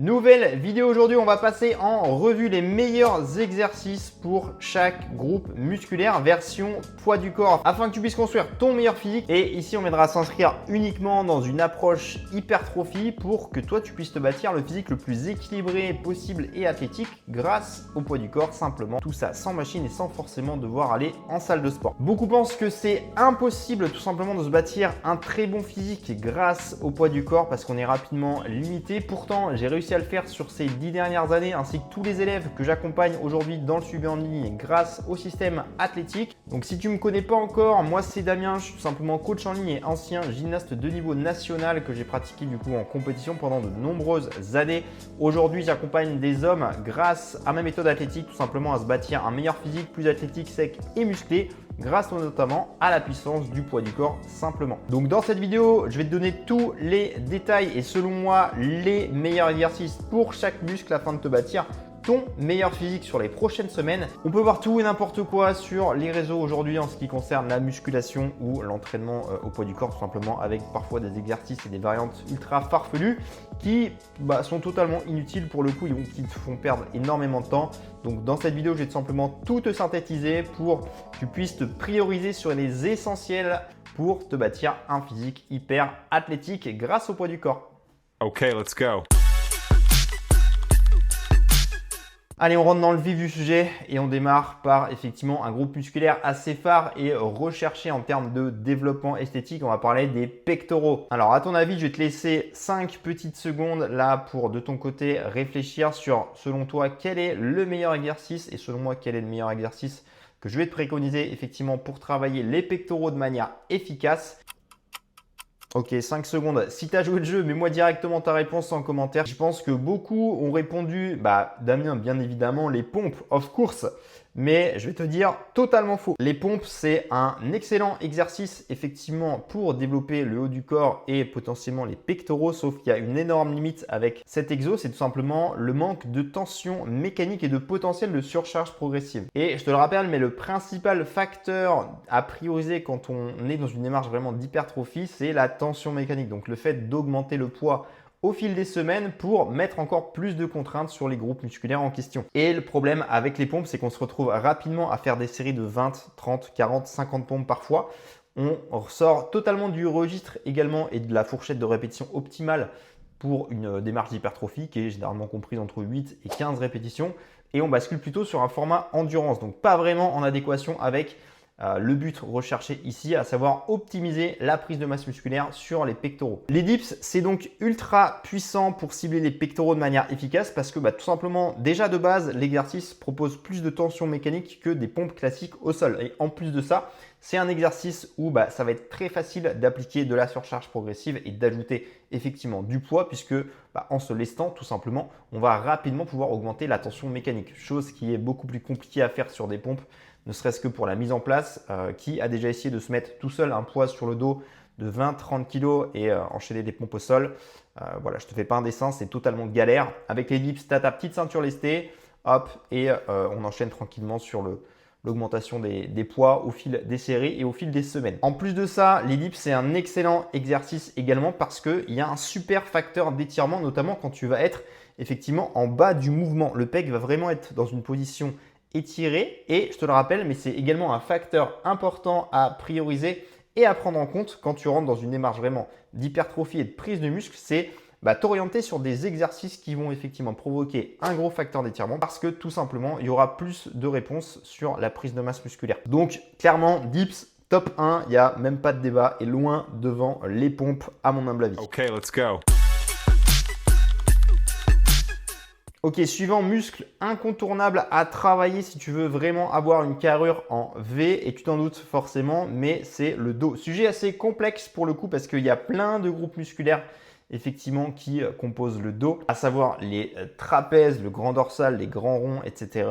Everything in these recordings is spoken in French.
Nouvelle vidéo aujourd'hui, on va passer en revue les meilleurs exercices pour chaque groupe musculaire version poids du corps afin que tu puisses construire ton meilleur physique. Et ici, on viendra s'inscrire uniquement dans une approche hypertrophie pour que toi, tu puisses te bâtir le physique le plus équilibré possible et athlétique grâce au poids du corps simplement. Tout ça sans machine et sans forcément devoir aller en salle de sport. Beaucoup pensent que c'est impossible tout simplement de se bâtir un très bon physique grâce au poids du corps parce qu'on est rapidement limité. Pourtant, j'ai réussi à le faire sur ces 10 dernières années ainsi que tous les élèves que j'accompagne aujourd'hui dans le suivi en ligne grâce au système athlétique. Donc si tu ne me connais pas encore, moi c'est Damien, je suis tout simplement coach en ligne et ancien gymnaste de niveau national que j'ai pratiqué du coup en compétition pendant de nombreuses années. Aujourd'hui, j'accompagne des hommes grâce à ma méthode athlétique tout simplement à se bâtir un meilleur physique, plus athlétique, sec et musclé grâce notamment à la puissance du poids du corps simplement. Donc dans cette vidéo, je vais te donner tous les détails et selon moi les meilleurs exercices pour chaque muscle afin de te bâtir ton meilleur physique sur les prochaines semaines. On peut voir tout et n'importe quoi sur les réseaux aujourd'hui en ce qui concerne la musculation ou l'entraînement au poids du corps tout simplement avec parfois des exercices et des variantes ultra farfelues qui sont totalement inutiles pour le coup et qui te font perdre énormément de temps. Donc dans cette vidéo, je vais tout simplement tout te synthétiser pour que tu puisses te prioriser sur les essentiels pour te bâtir un physique hyper athlétique grâce au poids du corps. Ok, let's go. Allez, on rentre dans le vif du sujet et on démarre par effectivement un groupe musculaire assez phare et recherché en termes de développement esthétique. On va parler des pectoraux. Alors à ton avis, je vais te laisser 5 petites secondes là pour de ton côté réfléchir sur selon toi quel est le meilleur exercice et selon moi quel est le meilleur exercice que je vais te préconiser effectivement pour travailler les pectoraux de manière efficace. Ok, 5 secondes. Si tu as joué le jeu, mets-moi directement ta réponse en commentaire. Je pense que beaucoup ont répondu, Damien, bien évidemment, les pompes, of course. Mais je vais te dire totalement faux. Les pompes, c'est un excellent exercice effectivement pour développer le haut du corps et potentiellement les pectoraux, sauf qu'il y a une énorme limite avec cet exo, c'est tout simplement le manque de tension mécanique et de potentiel de surcharge progressive. Et je te le rappelle, mais le principal facteur à prioriser quand on est dans une démarche vraiment d'hypertrophie, c'est la tension mécanique. Donc le fait d'augmenter le poids au fil des semaines pour mettre encore plus de contraintes sur les groupes musculaires en question. Et le problème avec les pompes, c'est qu'on se retrouve rapidement à faire des séries de 20, 30, 40, 50 pompes parfois. On ressort totalement du registre également et de la fourchette de répétition optimale pour une démarche d'hypertrophie qui est généralement comprise entre 8 et 15 répétitions. Et on bascule plutôt sur un format endurance, donc pas vraiment en adéquation avec le but recherché ici, à savoir optimiser la prise de masse musculaire sur les pectoraux. Les dips, c'est donc ultra puissant pour cibler les pectoraux de manière efficace parce que tout simplement, déjà de base, l'exercice propose plus de tension mécanique que des pompes classiques au sol. Et en plus de ça, c'est un exercice où ça va être très facile d'appliquer de la surcharge progressive et d'ajouter effectivement du poids puisque en se lestant tout simplement, on va rapidement pouvoir augmenter la tension mécanique. Chose qui est beaucoup plus compliquée à faire sur des pompes, ne serait-ce que pour la mise en place. Qui a déjà essayé de se mettre tout seul un poids sur le dos de 20-30 kg et enchaîner des pompes au sol. Voilà, je te fais pas un dessin, c'est totalement galère. Avec les dips, tu as ta petite ceinture lestée, hop, et on enchaîne tranquillement sur l'augmentation des poids au fil des séries et au fil des semaines. En plus de ça, les dips, c'est un excellent exercice également parce qu'il y a un super facteur d'étirement, notamment quand tu vas être effectivement en bas du mouvement. Le pec va vraiment être dans une position étiré et je te le rappelle, mais c'est également un facteur important à prioriser et à prendre en compte quand tu rentres dans une démarche vraiment d'hypertrophie et de prise de muscle, c'est t'orienter sur des exercices qui vont effectivement provoquer un gros facteur d'étirement parce que tout simplement, il y aura plus de réponses sur la prise de masse musculaire. Donc clairement, dips, top 1, il n'y a même pas de débat et loin devant les pompes à mon humble avis. Ok, let's go. Ok, suivant, muscle incontournable à travailler si tu veux vraiment avoir une carrure en V et tu t'en doutes forcément, mais c'est le dos. Sujet assez complexe pour le coup parce qu'il y a plein de groupes musculaires effectivement qui composent le dos, à savoir les trapèzes, le grand dorsal, les grands ronds, etc.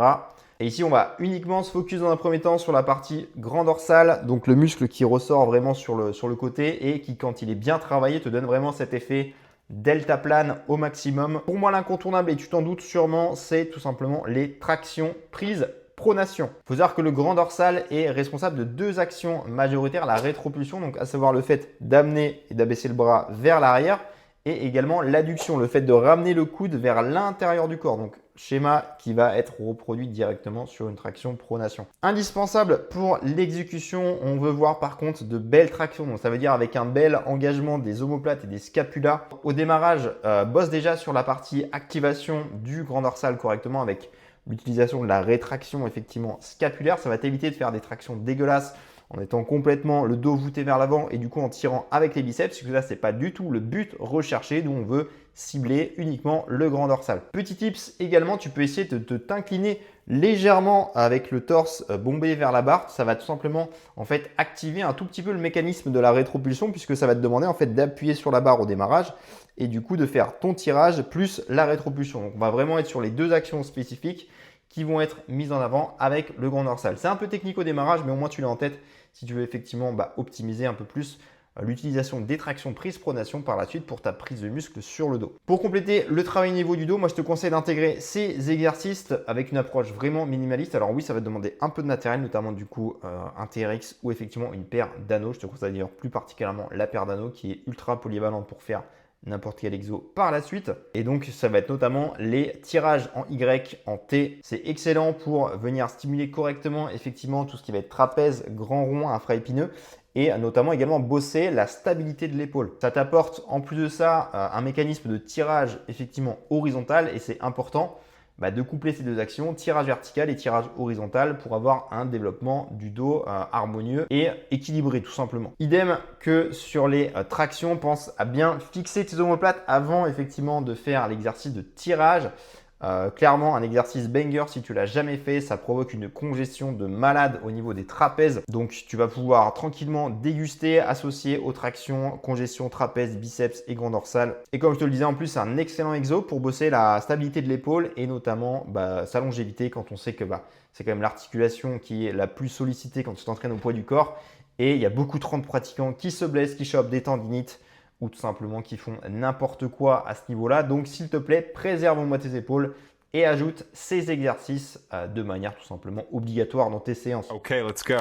Et ici, on va uniquement se focus dans un premier temps sur la partie grand dorsal, donc le muscle qui ressort vraiment sur le côté et qui, quand il est bien travaillé, te donne vraiment cet effet deltaplane au maximum. Pour moi, l'incontournable, et tu t'en doutes sûrement, c'est tout simplement les tractions prises pronation. Il faut savoir que le grand dorsal est responsable de deux actions majoritaires, la rétropulsion, donc à savoir le fait d'amener et d'abaisser le bras vers l'arrière, et également l'adduction, le fait de ramener le coude vers l'intérieur du corps. Donc, schéma qui va être reproduit directement sur une traction pronation. Indispensable pour l'exécution, on veut voir par contre de belles tractions. Donc, ça veut dire avec un bel engagement des omoplates et des scapulas. Au démarrage, bosse déjà sur la partie activation du grand dorsal correctement avec l'utilisation de la rétraction effectivement scapulaire. Ça va t'éviter de faire des tractions dégueulasses en étant complètement le dos voûté vers l'avant et du coup en tirant avec les biceps, parce que là, ce n'est pas du tout le but recherché, d'où on veut cibler uniquement le grand dorsal. Petit tips également, tu peux essayer de t'incliner légèrement avec le torse bombé vers la barre. Ça va tout simplement en fait activer un tout petit peu le mécanisme de la rétropulsion, puisque ça va te demander en fait d'appuyer sur la barre au démarrage et du coup de faire ton tirage plus la rétropulsion. Donc on va vraiment être sur les deux actions spécifiques qui vont être mises en avant avec le grand dorsal. C'est un peu technique au démarrage, mais au moins tu l'as en tête si tu veux effectivement optimiser un peu plus l'utilisation des tractions prise pronation par la suite pour ta prise de muscle sur le dos. Pour compléter le travail niveau du dos, moi je te conseille d'intégrer ces exercices avec une approche vraiment minimaliste. Alors oui, ça va te demander un peu de matériel, notamment du coup un TRX ou effectivement une paire d'anneaux. Je te conseille d'ailleurs plus particulièrement la paire d'anneaux qui est ultra polyvalente pour faire n'importe quel exo par la suite. Et donc, ça va être notamment les tirages en Y, en T. C'est excellent pour venir stimuler correctement effectivement tout ce qui va être trapèze, grand rond, infra-épineux et notamment également bosser la stabilité de l'épaule. Ça t'apporte en plus de ça un mécanisme de tirage effectivement horizontal et c'est important de coupler ces deux actions, tirage vertical et tirage horizontal pour avoir un développement du dos harmonieux et équilibré tout simplement. Idem que sur les tractions, pense à bien fixer tes omoplates avant effectivement de faire l'exercice de tirage. Clairement, un exercice banger, si tu l'as jamais fait, ça provoque une congestion de malade au niveau des trapèzes. Donc, tu vas pouvoir tranquillement déguster, associer aux tractions, congestion, trapèze, biceps et grand dorsal. Et comme je te le disais, en plus, c'est un excellent exo pour bosser la stabilité de l'épaule et notamment sa longévité quand on sait que c'est quand même l'articulation qui est la plus sollicitée quand tu t'entraînes au poids du corps. Et il y a beaucoup trop de pratiquants qui se blessent, qui chopent des tendinites ou tout simplement qui font n'importe quoi à ce niveau-là. Donc, s'il te plaît, préserve-moi tes épaules et ajoute ces exercices de manière tout simplement obligatoire dans tes séances. Ok, let's go.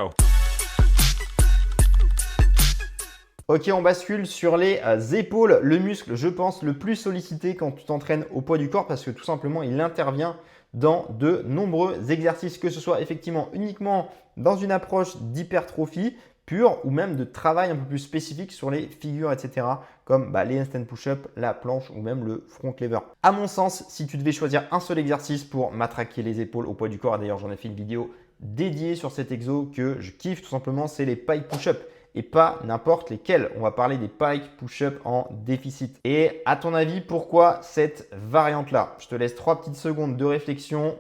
Ok, on bascule sur les épaules, le muscle, je pense, le plus sollicité quand tu t'entraînes au poids du corps parce que tout simplement, il intervient dans de nombreux exercices, que ce soit effectivement uniquement dans une approche d'hypertrophie pure ou même de travail un peu plus spécifique sur les figures, etc. comme les handstand push-up, la planche ou même le front lever. À mon sens, si tu devais choisir un seul exercice pour matraquer les épaules au poids du corps, et d'ailleurs j'en ai fait une vidéo dédiée sur cet exo que je kiffe tout simplement, c'est les pike push-up et pas n'importe lesquels. On va parler des pike push-up en déficit. Et à ton avis, pourquoi cette variante-là? Je te laisse 3 petites secondes de réflexion.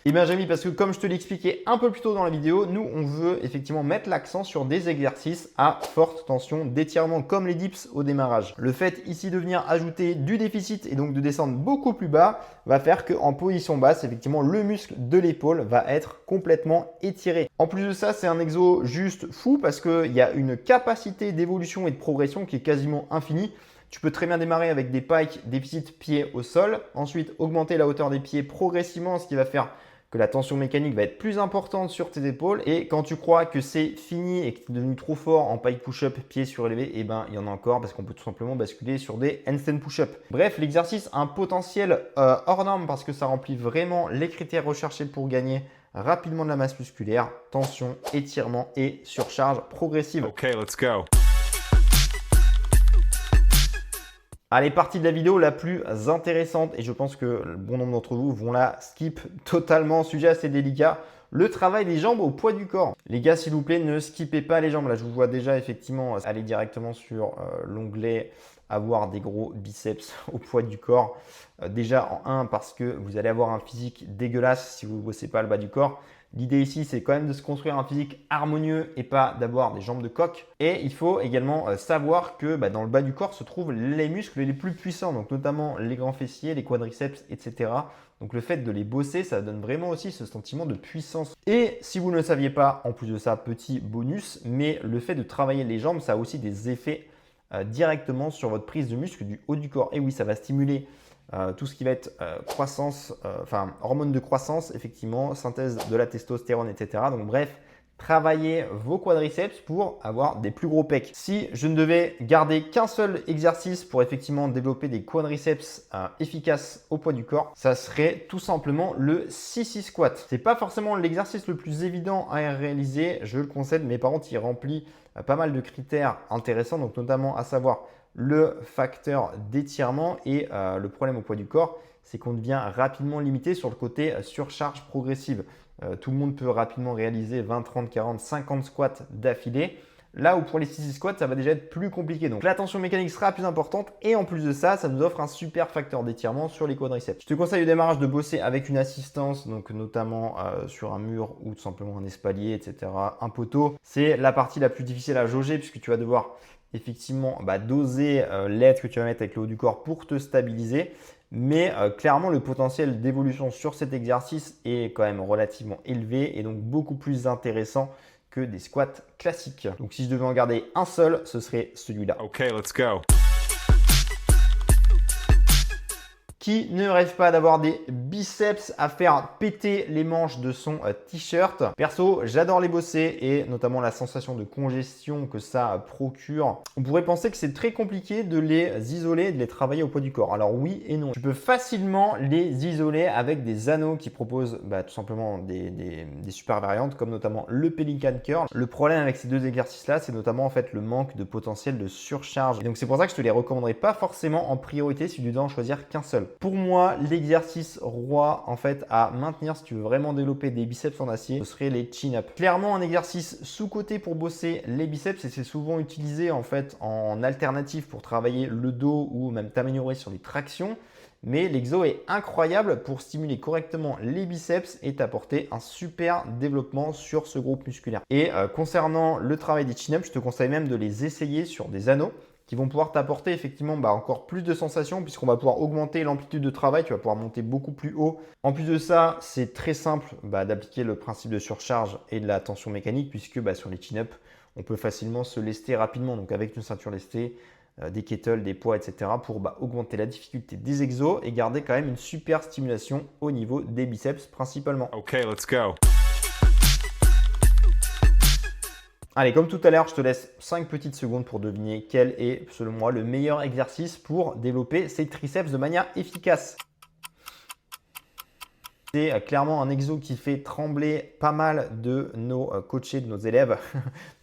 Et bien Jérémy, parce que comme je te l'ai expliqué un peu plus tôt dans la vidéo, nous on veut effectivement mettre l'accent sur des exercices à forte tension d'étirement comme les dips au démarrage. Le fait ici de venir ajouter du déficit et donc de descendre beaucoup plus bas va faire qu'en position basse, effectivement le muscle de l'épaule va être complètement étiré. En plus de ça, c'est un exo juste fou parce qu'il y a une capacité d'évolution et de progression qui est quasiment infinie. Tu peux très bien démarrer avec des pikes déficit pied au sol, ensuite augmenter la hauteur des pieds progressivement, ce qui va faire que la tension mécanique va être plus importante sur tes épaules. Et quand tu crois que c'est fini et que tu es devenu trop fort en pike push-up, pied surélevé, il y en a encore parce qu'on peut tout simplement basculer sur des handstand push-up. Bref, l'exercice a un potentiel hors norme parce que ça remplit vraiment les critères recherchés pour gagner rapidement de la masse musculaire, tension, étirement et surcharge progressive. Ok, let's go. Allez, partie de la vidéo la plus intéressante et je pense que bon nombre d'entre vous vont la skip totalement, sujet assez délicat, le travail des jambes au poids du corps. Les gars, s'il vous plaît, ne skippez pas les jambes. Là, je vous vois déjà effectivement aller directement sur l'onglet avoir des gros biceps au poids du corps. Déjà en 1 parce que vous allez avoir un physique dégueulasse si vous ne bossez pas le bas du corps. L'idée ici, c'est quand même de se construire un physique harmonieux et pas d'avoir des jambes de coq. Et il faut également savoir que dans le bas du corps se trouvent les muscles les plus puissants, donc notamment les grands fessiers, les quadriceps, etc. Donc le fait de les bosser, ça donne vraiment aussi ce sentiment de puissance. Et si vous ne le saviez pas, en plus de ça, petit bonus, mais le fait de travailler les jambes, ça a aussi des effets directement sur votre prise de muscle du haut du corps. Et oui, ça va stimuler tout ce qui va être croissance, hormones de croissance, effectivement, synthèse de la testostérone, etc. Donc bref, travailler vos quadriceps pour avoir des plus gros pecs. Si je ne devais garder qu'un seul exercice pour effectivement développer des quadriceps efficaces au poids du corps, ça serait tout simplement le sissy squat. C'est pas forcément l'exercice le plus évident à réaliser, je le concède, mais par contre il remplit pas mal de critères intéressants, donc notamment à savoir le facteur d'étirement et le problème au poids du corps, c'est qu'on devient rapidement limité sur le côté surcharge progressive. Tout le monde peut rapidement réaliser 20, 30, 40, 50 squats d'affilée. Là où pour les sissy squats, ça va déjà être plus compliqué. Donc la tension mécanique sera plus importante et en plus de ça, ça nous offre un super facteur d'étirement sur les quadriceps. Je te conseille au démarrage de bosser avec une assistance, donc notamment sur un mur ou tout simplement un espalier, etc. Un poteau. C'est la partie la plus difficile à jauger puisque tu vas devoir effectivement doser l'aide que tu vas mettre avec le haut du corps pour te stabiliser. Mais clairement, le potentiel d'évolution sur cet exercice est quand même relativement élevé et donc beaucoup plus intéressant que des squats classiques. Donc si je devais en garder un seul, ce serait celui-là. Okay, let's go. Qui ne rêve pas d'avoir des biceps à faire péter les manches de son t-shirt? Perso, j'adore les bosser et notamment la sensation de congestion que ça procure. On pourrait penser que c'est très compliqué de les isoler, de les travailler au poids du corps. Alors oui et non. Tu peux facilement les isoler avec des anneaux qui proposent tout simplement des super variantes comme notamment le Pelican Curl. Le problème avec ces deux exercices-là, c'est notamment en fait le manque de potentiel de surcharge. Et donc c'est pour ça que je te les recommanderais pas forcément en priorité si tu dois en choisir qu'un seul. Pour moi, l'exercice roi en fait à maintenir si tu veux vraiment développer des biceps en acier, ce serait les chin-up. Clairement un exercice sous-coté pour bosser les biceps et c'est souvent utilisé en fait en alternative pour travailler le dos ou même t'améliorer sur les tractions. Mais l'exo est incroyable pour stimuler correctement les biceps et t'apporter un super développement sur ce groupe musculaire. Et concernant le travail des chin-up, je te conseille même de les essayer sur des anneaux qui vont pouvoir t'apporter effectivement encore plus de sensations puisqu'on va pouvoir augmenter l'amplitude de travail, tu vas pouvoir monter beaucoup plus haut. En plus de ça, c'est très simple d'appliquer le principe de surcharge et de la tension mécanique puisque sur les chin-up, on peut facilement se lester rapidement. Donc avec une ceinture lestée, des kettles, des poids, etc. pour augmenter la difficulté des exos et garder quand même une super stimulation au niveau des biceps principalement. Okay, let's go. Allez, comme tout à l'heure, je te laisse 5 petites secondes pour deviner quel est, selon moi, le meilleur exercice pour développer ses triceps de manière efficace. C'est clairement un exo qui fait trembler pas mal de nos coachés, de nos élèves,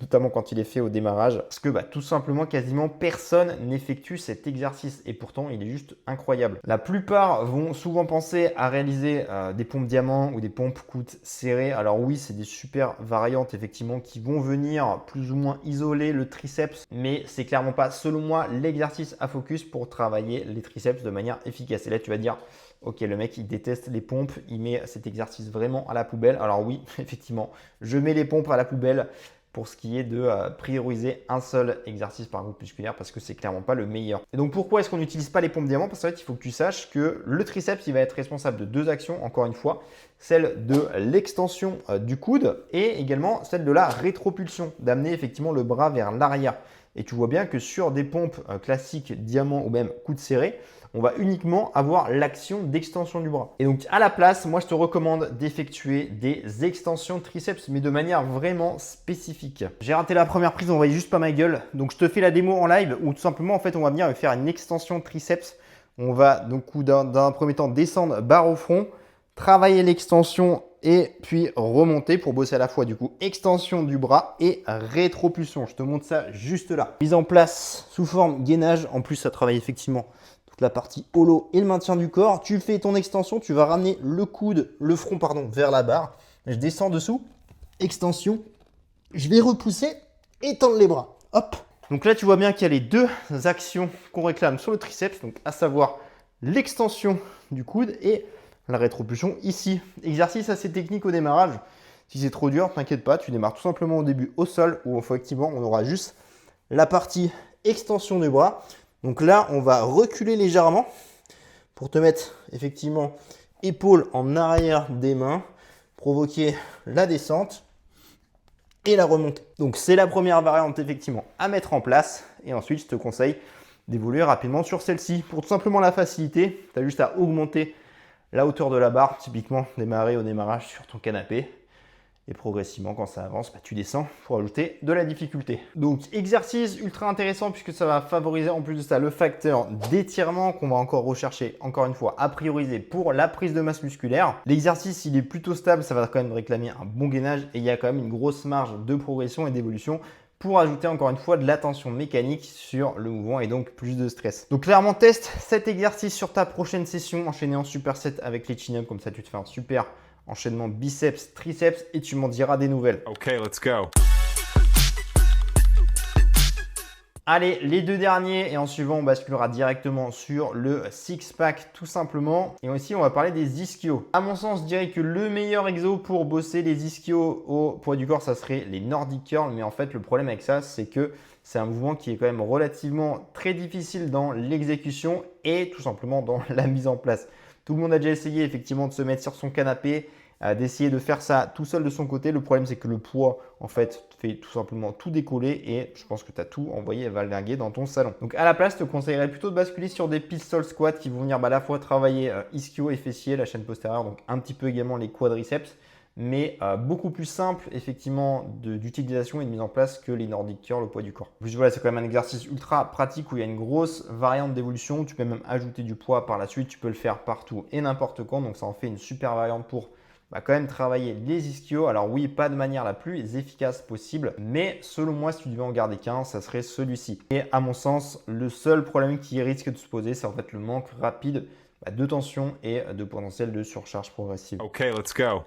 notamment quand il est fait au démarrage. Parce que tout simplement, quasiment personne n'effectue cet exercice et pourtant, il est juste incroyable. La plupart vont souvent penser à réaliser des pompes diamants ou des pompes coudes serrées. Alors oui, c'est des super variantes effectivement qui vont venir plus ou moins isoler le triceps, mais c'est clairement pas, selon moi, l'exercice à focus pour travailler les triceps de manière efficace. Et là, tu vas dire, ok, le mec, il déteste les pompes, il met cet exercice vraiment à la poubelle. Alors oui, effectivement, je mets les pompes à la poubelle pour ce qui est de prioriser un seul exercice par groupe musculaire parce que c'est clairement pas le meilleur. Et donc pourquoi est-ce qu'on n'utilise pas les pompes diamants? Parce qu'en fait, il faut que tu saches que le triceps, il va être responsable de deux actions, encore une fois, celle de l'extension du coude et également celle de la rétropulsion, d'amener effectivement le bras vers l'arrière. Et tu vois bien que sur des pompes classiques diamant ou même coude serré, on va uniquement avoir l'action d'extension du bras. Et donc à la place, moi je te recommande d'effectuer des extensions de triceps, mais de manière vraiment spécifique. J'ai raté la première prise, on voyait juste pas ma gueule. Donc je te fais la démo en live où tout simplement en fait on va venir faire une extension de triceps. On va donc dans un premier temps descendre barre au front, travailler l'extension et puis remonter pour bosser à la fois du coup extension du bras et rétropulsion. Je te montre ça juste là. Mise en place sous forme gainage. En plus, ça travaille effectivement toute la partie holo et le maintien du corps. Tu fais ton extension, tu vas ramener le front vers la barre. Je descends dessous, extension. Je vais repousser et tendre les bras. Hop. Donc là, tu vois bien qu'il y a les deux actions qu'on réclame sur le triceps, donc à savoir l'extension du coude et la rétropulsion ici. Exercice assez technique au démarrage. Si c'est trop dur, t'inquiète pas, tu démarres tout simplement au début au sol où effectivement on aura juste la partie extension du bras. Donc là, on va reculer légèrement pour te mettre effectivement épaule en arrière des mains, provoquer la descente et la remontée. Donc c'est la première variante effectivement à mettre en place et ensuite je te conseille d'évoluer rapidement sur celle-ci. Pour tout simplement la faciliter, tu as juste à augmenter la hauteur de la barre, typiquement démarrer au démarrage sur ton canapé Et progressivement, quand ça avance, tu descends pour ajouter de la difficulté. Donc, exercice ultra intéressant puisque ça va favoriser en plus de ça le facteur d'étirement qu'on va encore rechercher, encore une fois, à prioriser pour la prise de masse musculaire. L'exercice, il est plutôt stable, ça va quand même réclamer un bon gainage et il y a quand même une grosse marge de progression et d'évolution pour ajouter encore une fois de la tension mécanique sur le mouvement et donc plus de stress. Donc clairement, teste cet exercice sur ta prochaine session, enchaîné en superset avec les chin-ups, comme ça tu te fais un super enchaînement biceps, triceps et tu m'en diras des nouvelles. Okay, let's go. Allez, les deux derniers et en suivant, on basculera directement sur le six-pack tout simplement. Et aussi, on va parler des ischios. À mon sens, je dirais que le meilleur exo pour bosser les ischios au poids du corps, ça serait les Nordic curls. Mais en fait, le problème avec ça, c'est que c'est un mouvement qui est quand même relativement très difficile dans l'exécution et tout simplement dans la mise en place. Tout le monde a déjà essayé effectivement de se mettre sur son canapé, d'essayer de faire ça tout seul de son côté. Le problème, c'est que le poids, en fait, fait tout simplement tout décoller et je pense que tu as tout envoyé valdinguer dans ton salon. Donc, à la place, je te conseillerais plutôt de basculer sur des pistol squats qui vont venir à la fois travailler ischio et fessier, la chaîne postérieure, donc un petit peu également les quadriceps, mais beaucoup plus simple effectivement d'utilisation et de mise en place que les Nordic curls au poids du corps. En plus, voilà, c'est quand même un exercice ultra pratique où il y a une grosse variante d'évolution. Tu peux même ajouter du poids par la suite, tu peux le faire partout et n'importe quand, donc ça en fait une super variante pour quand même travailler les ischios. Alors oui, pas de manière la plus efficace possible, mais selon moi, si tu devais en garder qu'un, ça serait celui-ci. Et à mon sens, le seul problème qui risque de se poser, c'est en fait le manque rapide de tension et de potentiel de surcharge progressive. Okay, let's go.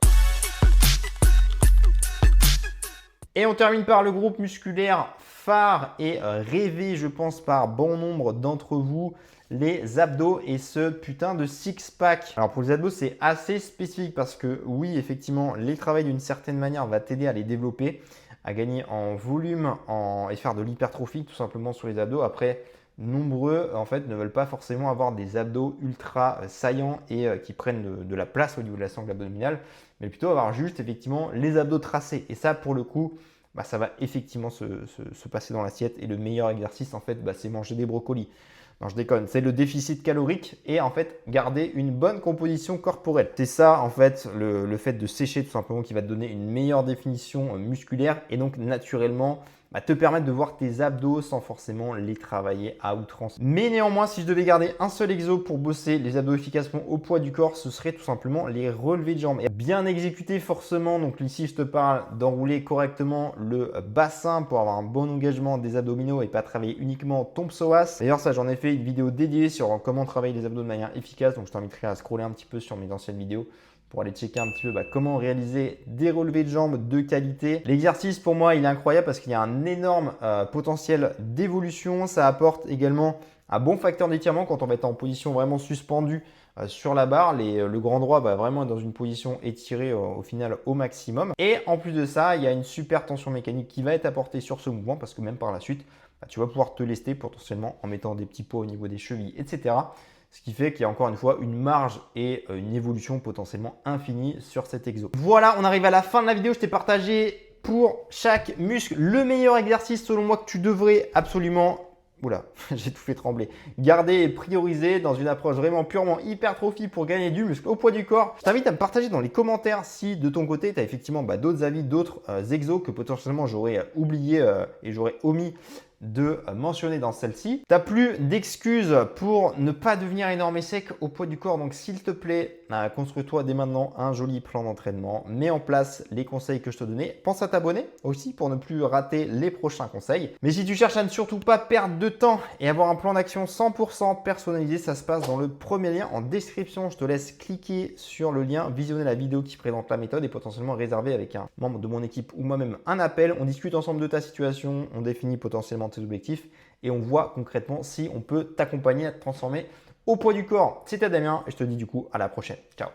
Et on termine par le groupe musculaire phare et rêvé, je pense, par bon nombre d'entre vous, les abdos et ce putain de six-pack. Alors pour les abdos, c'est assez spécifique parce que oui, effectivement, les travails d'une certaine manière va t'aider à les développer, à gagner en volume et faire de l'hypertrophie tout simplement sur les abdos. Après, nombreux en fait ne veulent pas forcément avoir des abdos ultra saillants et qui prennent de la place au niveau de la sangle abdominale, mais plutôt avoir juste effectivement les abdos tracés. Et ça, pour le coup, ça va effectivement se passer dans l'assiette. Et le meilleur exercice, en fait, c'est manger des brocolis. Non, je déconne. C'est le déficit calorique et en fait, garder une bonne composition corporelle. C'est ça, en fait, le fait de sécher tout simplement qui va te donner une meilleure définition musculaire et donc naturellement te permettre de voir tes abdos sans forcément les travailler à outrance. Mais néanmoins, si je devais garder un seul exo pour bosser les abdos efficacement au poids du corps, ce serait tout simplement les relevés de jambes. Et bien exécuter forcément, donc ici je te parle d'enrouler correctement le bassin pour avoir un bon engagement des abdominaux et pas travailler uniquement ton psoas. D'ailleurs ça, j'en ai fait une vidéo dédiée sur comment travailler les abdos de manière efficace, donc je t'inviterai à scroller un petit peu sur mes anciennes vidéos pour aller checker un petit peu comment réaliser des relevés de jambes de qualité. L'exercice pour moi, il est incroyable parce qu'il y a un énorme potentiel d'évolution. Ça apporte également un bon facteur d'étirement quand on va être en position vraiment suspendue sur la barre. Le grand droit va vraiment être dans une position étirée au final au maximum. Et en plus de ça, il y a une super tension mécanique qui va être apportée sur ce mouvement parce que même par la suite, tu vas pouvoir te lester potentiellement en mettant des petits poids au niveau des chevilles, etc. Ce qui fait qu'il y a encore une fois une marge et une évolution potentiellement infinie sur cet exo. Voilà, on arrive à la fin de la vidéo. Je t'ai partagé pour chaque muscle le meilleur exercice selon moi que tu devrais absolument, oula, j'ai tout fait trembler, garder et prioriser dans une approche vraiment purement hypertrophie pour gagner du muscle au poids du corps. Je t'invite à me partager dans les commentaires si de ton côté tu as effectivement d'autres avis, d'autres exos que potentiellement j'aurais oublié et j'aurais omis de mentionner dans celle-ci. Tu n'as plus d'excuses pour ne pas devenir énorme et sec au poids du corps. Donc s'il te plaît, construis-toi dès maintenant un joli plan d'entraînement. Mets en place les conseils que je te donnais. Pense à t'abonner aussi pour ne plus rater les prochains conseils. Mais si tu cherches à ne surtout pas perdre de temps et avoir un plan d'action 100% personnalisé, ça se passe dans le premier lien en description. Je te laisse cliquer sur le lien, visionner la vidéo qui présente la méthode et potentiellement réserver avec un membre de mon équipe ou moi-même un appel. On discute ensemble de ta situation, on définit potentiellement tes objectifs et on voit concrètement si on peut t'accompagner à te transformer au poids du corps. C'était Damien et je te dis du coup à la prochaine. Ciao.